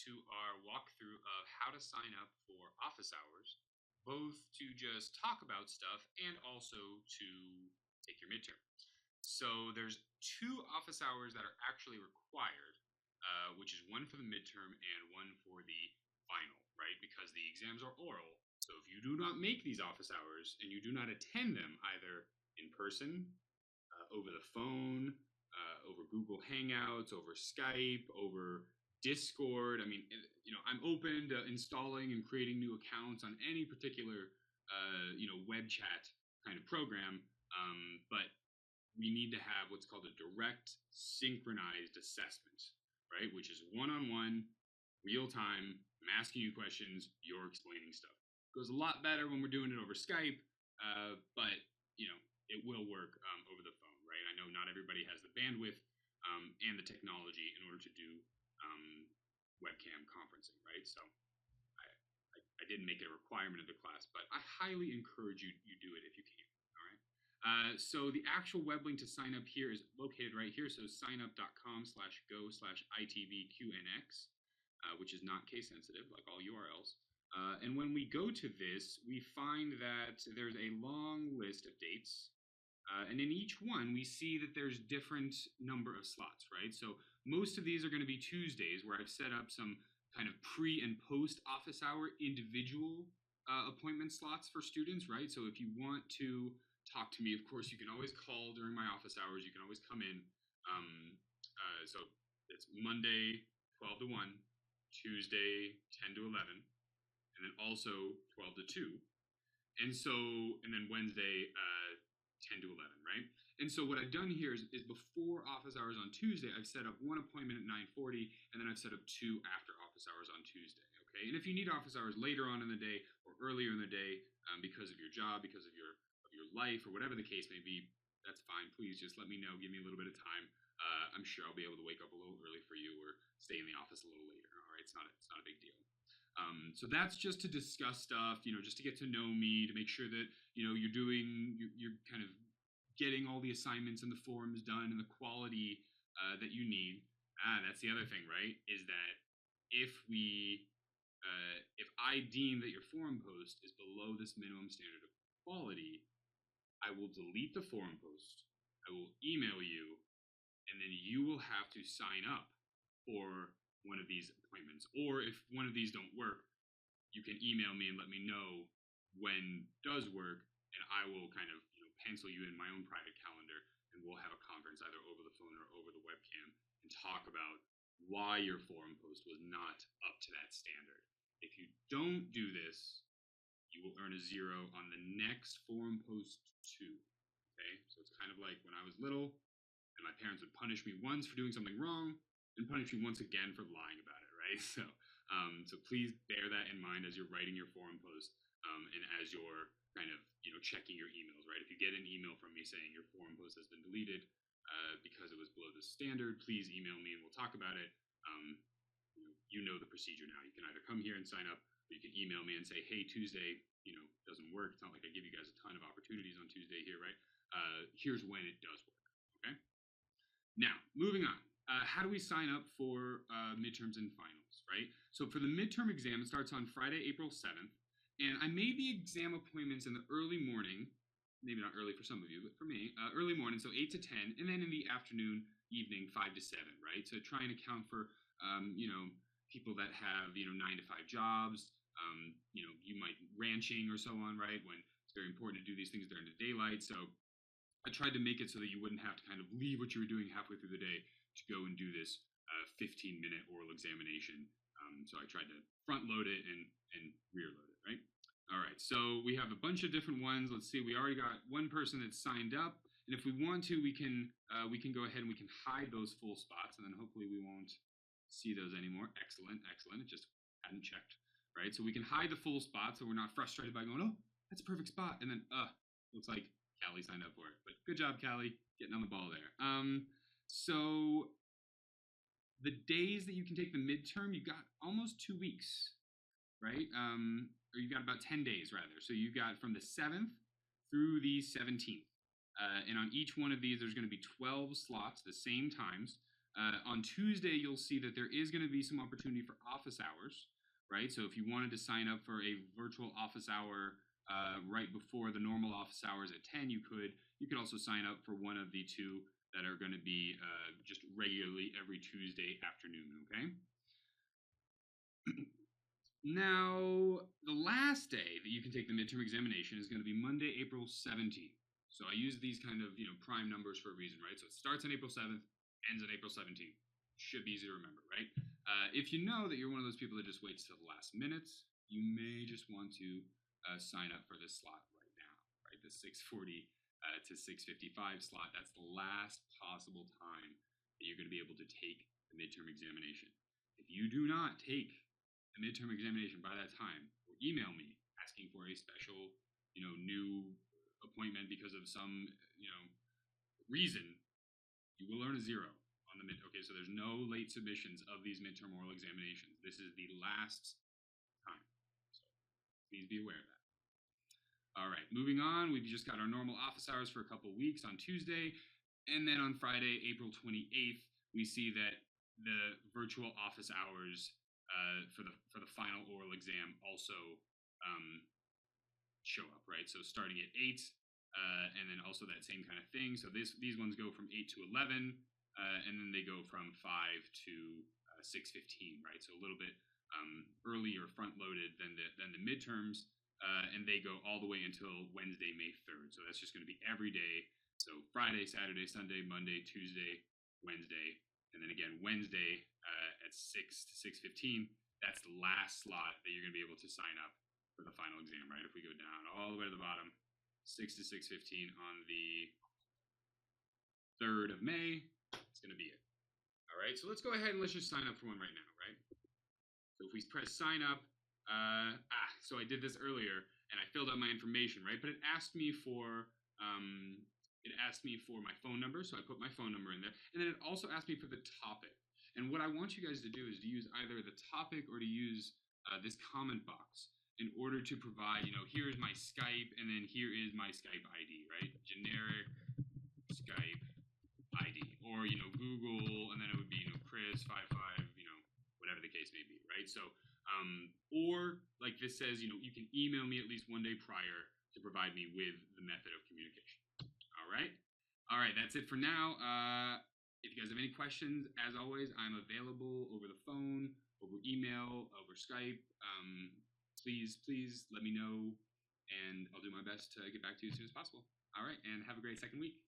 to our walkthrough of how to sign up for office hours, both to just talk about stuff and also to take your midterm. So there's two office hours that are actually required, which is one for the midterm and one for the final, right? Because the exams are oral. So if you do not make these office hours and you do not attend them either in person, over the phone, over Google Hangouts, over Skype, over Discord. I mean, I'm open to installing and creating new accounts on any particular, web chat kind of program. But we need to have what's called a direct synchronized assessment, right? Which is one-on-one, real time. I'm asking you questions, you're explaining stuff. It goes a lot better when we're doing it over Skype, but it will work over the phone, right? I know not everybody has the bandwidth and the technology in order to do webcam conferencing, right? So I didn't make it a requirement of the class, but I highly encourage you do it if you can. All right. So the actual web link to sign up here is located right here. So signup.com/go/ITVQNX, which is not case sensitive like all URLs. And when we go to this, we find that there's a long list of dates. And in each one, we see that there's different number of slots, right? So most of these are going to be Tuesdays, where I've set up some kind of pre and post office hour individual appointment slots for students, right? So if you want to talk to me, of course, you can always call during my office hours. You can always come in. So it's Monday, 12 to 1, Tuesday, 10 to 11, and then also 12 to 2. And then Wednesday, 10 to 11, right? And so what I've done here is before office hours on Tuesday, I've set up one appointment at 9:40, and then I've set up two after office hours on Tuesday, okay? And if you need office hours later on in the day or earlier in the day because of your job, because of your life, or whatever the case may be, that's fine. Please just let me know. Give me a little bit of time. I'm sure I'll be able to wake up a little early for you or stay in the office a little later, all right? It's not a big deal. So that's just to discuss stuff, just to get to know me, to make sure that, you're kind of getting all the assignments and the forums done and the quality that you need. That's the other thing, right? Is that if I deem that your forum post is below this minimum standard of quality, I will delete the forum post. I will email you, and then you will have to sign up for one of these appointments. Or if one of these don't work, you can email me and let me know when does work, and I will kind of pencil you in my own private calendar, and we'll have a conference either over the phone or over the webcam and talk about why your forum post was not up to that standard. If you don't do this, you will earn a 0 on the next forum post too. Okay, so it's kind of like when I was little and my parents would punish me once for doing something wrong and punish me once again for lying about it, right? So please bear that in mind as you're writing your forum post and as you're kind of checking your emails, right? If you get an email from me saying your forum post has been deleted because it was below the standard, please email me and we'll talk about it. You know the procedure now. You can either come here and sign up, or you can email me and say, hey, Tuesday, doesn't work. It's not like I give you guys a ton of opportunities on Tuesday here, right? Here's when it does work, okay? Now, moving on. How do we sign up for midterms and finals, right? So for the midterm exam, it starts on Friday, April 7th. And I made the exam appointments in the early morning, maybe not early for some of you, but for me, early morning, so 8 to 10, and then in the afternoon, evening, 5 to 7, right? To try and account for, people that have, 9 to 5 jobs, you might ranching or so on, right? When it's very important to do these things during the daylight. So I tried to make it so that you wouldn't have to kind of leave what you were doing halfway through the day to go and do this 15-minute oral examination. So I tried to front load it and rear load it, right? All right, so we have a bunch of different ones. Let's see, we already got one person that's signed up. And if we want to, we can go ahead and we can hide those full spots, and then hopefully we won't see those anymore. Excellent, excellent. It just hadn't checked, right? So we can hide the full spot so we're not frustrated by going, oh, that's a perfect spot. And then, looks like Callie signed up for it. But good job, Callie, getting on the ball there. So the days that you can take the midterm, you got almost 2 weeks, right? Or you got about 10 days, rather. So you got from the 7th through the 17th. And on each one of these, there's going to be 12 slots, the same times. On Tuesday, you'll see that there is going to be some opportunity for office hours, right? So if you wanted to sign up for a virtual office hour right before the normal office hours at 10, you could. You could also sign up for one of the two that are going to be just regularly every Tuesday afternoon, okay? Now, the last day that you can take the midterm examination is going to be Monday, April 17th. So I use these kind of, prime numbers for a reason, right? So it starts on April 7th, ends on April 17th. Should be easy to remember, right? If you know that you're one of those people that just waits till the last minutes, you may just want to sign up for this slot right now, right? The 6:40 to 6:55 slot. That's the last possible time that you're going to be able to take the midterm examination. If you do not take the midterm examination by that time, or email me asking for a special, new appointment because of some, reason, you will earn a 0 on the mid. Okay, so there's no late submissions of these midterm oral examinations. This is the last time. So please be aware of that. All right, moving on. We've just got our normal office hours for a couple weeks on Tuesday. And then on Friday, April 28th, we see that the virtual office hours for the final oral exam also show up, right? So starting at 8, and then also that same kind of thing. So these ones go from 8 to 11, and then they go from 5 to 6:15, right? So a little bit earlier, front loaded than the midterms, and they go all the way until Wednesday, May 3rd. So that's just going to be every day. So Friday, Saturday, Sunday, Monday, Tuesday, Wednesday, and then again Wednesday at 6 to 6:15. That's the last slot that you're going to be able to sign up for the final exam, right? If we go down all the way to the bottom, 6 to 6:15 on the 3rd of May, it's going to be it. All right, so let's go ahead and let's just sign up for one right now, right? So if we press sign up, so I did this earlier and I filled out my information, right? But it asked me for my phone number, so I put my phone number in there, and then it also asked me for the topic. And what I want you guys to do is to use either the topic or to use this comment box in order to provide, here's my Skype, and then here is my Skype ID, right? Generic Skype ID, or Google, and then it would be Chris55, whatever the case may be, right? So, or like this says, you can email me at least one day prior to provide me with the method of communication. All right, that's it for now. If you guys have any questions, as always, I'm available over the phone, over email, over Skype. Please let me know, and I'll do my best to get back to you as soon as possible. All right, and have a great second week.